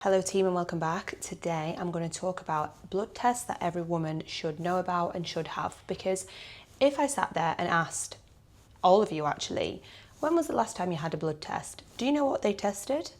Hello team and welcome back. Today I'm going to talk about blood tests that every woman should know about and should have, because if I sat there and asked all of you actually, when was the last time you had a blood test? Do you know what they tested?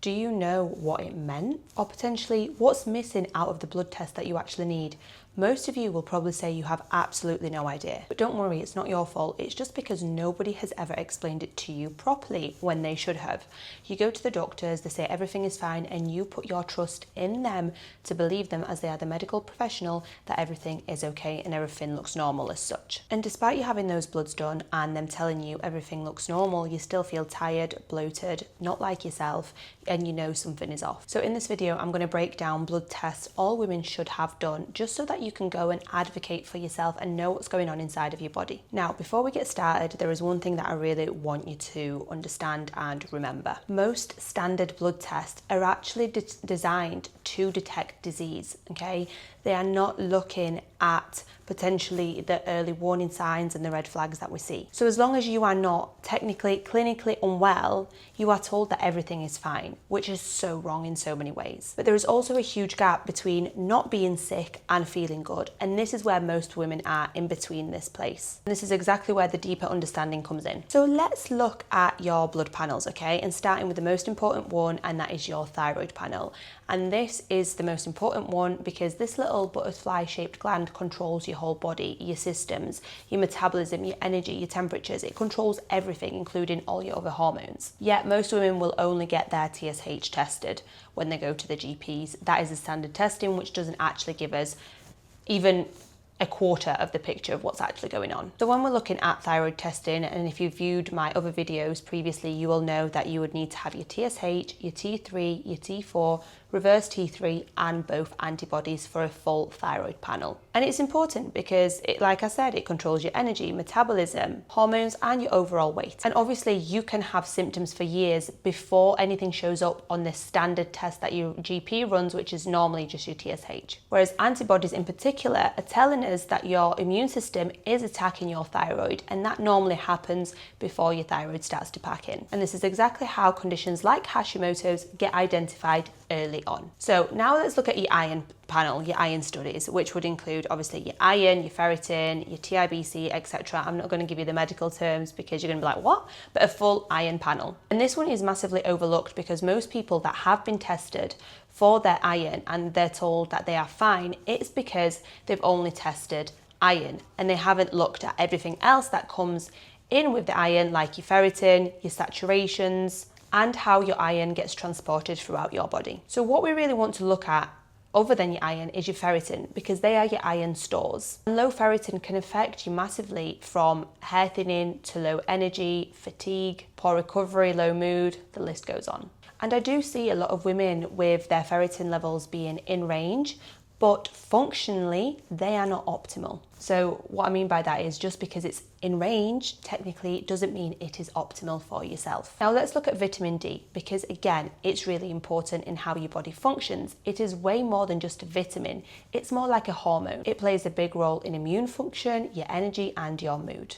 Do you know what it meant? Or potentially what's missing out of the blood test that you actually need? Most of you will probably say you have absolutely no idea. But don't worry, it's not your fault. It's just because nobody has ever explained it to you properly when they should have. You go to the doctors, they say everything is fine, and you put your trust in them to believe them as they are the medical professional that everything is okay and everything looks normal as such. And despite you having those bloods done and them telling you everything looks normal, you still feel tired, bloated, not like yourself, and you know something is off. So in this video, I'm going to break down blood tests all women should have done, just so that you can go and advocate for yourself and know what's going on inside of your body. Now, before we get started, there is one thing that I really want you to understand and remember. Most standard blood tests are actually designed to detect disease, okay? They are not looking at potentially the early warning signs and the red flags that we see. So as long as you are not technically, clinically unwell, you are told that everything is fine, which is so wrong in so many ways. But there is also a huge gap between not being sick and feeling good. And this is where most women are, in between this place. And this is exactly where the deeper understanding comes in. So let's look at your blood panels, okay? And starting with the most important one, and that is your thyroid panel. And this is the most important one because this little butterfly-shaped gland controls your whole body, your systems, your metabolism, your energy, your temperatures. It controls everything, including all your other hormones. Yet most women will only get their TSH tested when they go to the GPs. That is a standard testing, which doesn't actually give us even a quarter of the picture of what's actually going on. So when we're looking at thyroid testing, and if you've viewed my other videos previously, you will know that you would need to have your TSH, your T3, your T4, reverse T3, and both antibodies for a full thyroid panel. And it's important because, like I said, it controls your energy, metabolism, hormones, and your overall weight. And obviously you can have symptoms for years before anything shows up on this standard test that your GP runs, which is normally just your TSH. Whereas antibodies in particular are telling us that your immune system is attacking your thyroid, and that normally happens before your thyroid starts to pack in. And this is exactly how conditions like Hashimoto's get identified early on. So now let's look at your iron panel, your iron studies, which would include obviously your iron, your ferritin, your TIBC, etc. I'm not going to give you the medical terms because you're going to be like, what? But a full iron panel. And this one is massively overlooked because most people that have been tested for their iron and they're told that they are fine, it's because they've only tested iron and they haven't looked at everything else that comes in with the iron, like your ferritin, your saturations, and how your iron gets transported throughout your body. So what we really want to look at other than your iron is your ferritin, because they are your iron stores. And low ferritin can affect you massively, from hair thinning to low energy, fatigue, poor recovery, low mood, the list goes on. And I do see a lot of women with their ferritin levels being in range, but functionally they are not optimal. So what I mean by that is, just because it's in range, technically it doesn't mean it is optimal for yourself. Now let's look at vitamin D, because again, it's really important in how your body functions. It is way more than just a vitamin. It's more like a hormone. It plays a big role in immune function, your energy, and your mood.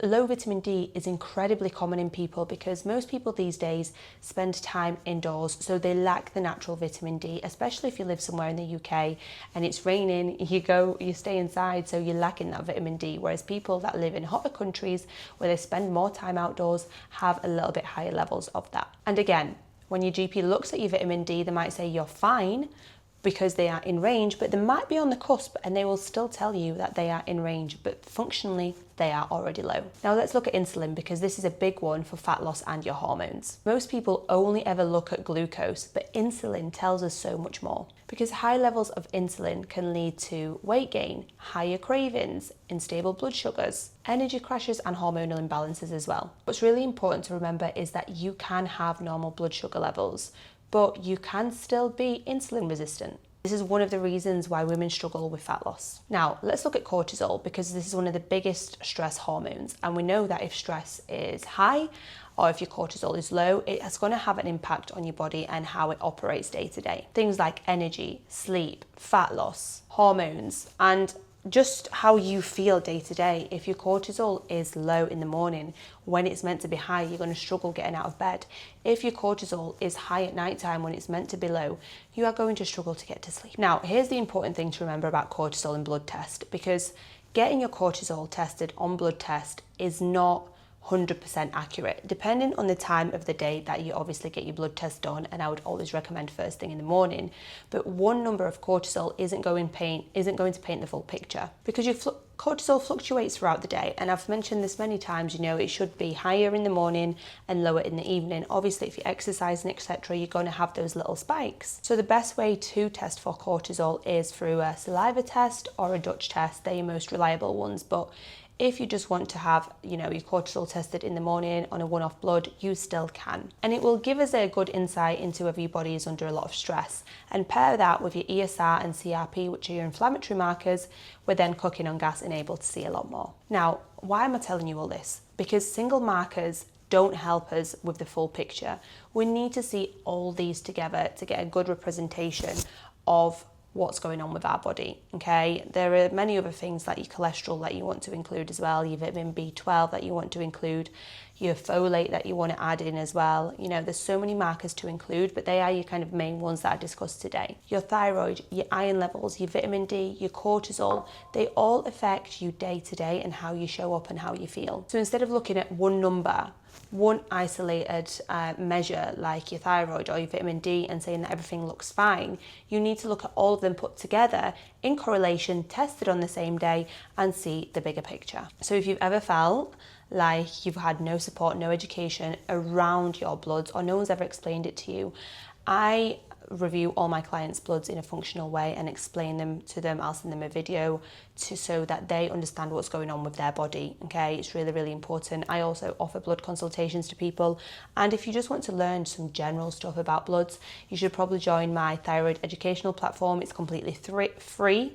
Low vitamin D is incredibly common in people because most people these days spend time indoors, so they lack the natural vitamin D, especially if you live somewhere in the UK and it's raining, you stay inside, so you're lacking that vitamin D, whereas people that live in hotter countries where they spend more time outdoors have a little bit higher levels of that. And again, when your GP looks at your vitamin D, they might say you're fine because they are in range, but they might be on the cusp and they will still tell you that they are in range, but functionally they are already low. Now let's look at insulin, because this is a big one for fat loss and your hormones. Most people only ever look at glucose, but insulin tells us so much more, because high levels of insulin can lead to weight gain, higher cravings, unstable blood sugars, energy crashes, and hormonal imbalances as well. What's really important to remember is that you can have normal blood sugar levels, but you can still be insulin resistant. This is one of the reasons why women struggle with fat loss. Now, let's look at cortisol, because this is one of the biggest stress hormones. And we know that if stress is high, or if your cortisol is low, it's going to have an impact on your body and how it operates day to day. Things like energy, sleep, fat loss, hormones, and just how you feel day to day. If your cortisol is low in the morning when it's meant to be high, you're going to struggle getting out of bed. If your cortisol is high at night time when it's meant to be low, you are going to struggle to get to sleep. Now, here's the important thing to remember about cortisol and blood test, because getting your cortisol tested on blood test is not 100% accurate, depending on the time of the day that you obviously get your blood test done. And I would always recommend first thing in the morning. But one number of cortisol isn't going to paint the full picture, because your cortisol fluctuates throughout the day. And I've mentioned this many times, it should be higher in the morning and lower in the evening. Obviously, if you're exercising, etc., you're going to have those little spikes. So the best way to test for cortisol is through a saliva test or a Dutch test. They're your most reliable ones. But if you just want to have, your cortisol tested in the morning on a one-off blood, you still can. And it will give us a good insight into whether your body is under a lot of stress. And pair that with your ESR and CRP, which are your inflammatory markers, we're then cooking on gas and able to see a lot more. Now, why am I telling you all this? Because single markers don't help us with the full picture. We need to see all these together to get a good representation of what's going on with our body, okay? There are many other things like your cholesterol that you want to include as well, your vitamin B12 that you want to include, your folate that you want to add in as well. There's so many markers to include, but they are your kind of main ones that I discussed today. Your thyroid, your iron levels, your vitamin D, your cortisol, they all affect you day to day and how you show up and how you feel. So instead of looking at one number, one isolated measure like your thyroid or your vitamin D and saying that everything looks fine, you need to look at all of them put together in correlation, tested on the same day, and see the bigger picture. So if you've ever felt like you've had no support, no education around your bloods, or no one's ever explained it to you, I review all my clients' bloods in a functional way and explain them to them. I'll send them a video so that they understand what's going on with their body, okay? It's really, really important. I also offer blood consultations to people, and if you just want to learn some general stuff about bloods, you should probably join my thyroid educational platform. It's completely free,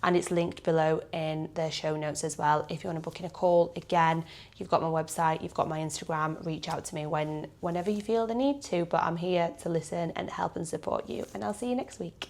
and it's linked below in the show notes as well. If you want to book in a call, again, you've got my website, you've got my Instagram. Reach out to me whenever you feel the need to, but I'm here to listen and help and support you, and I'll see you next week.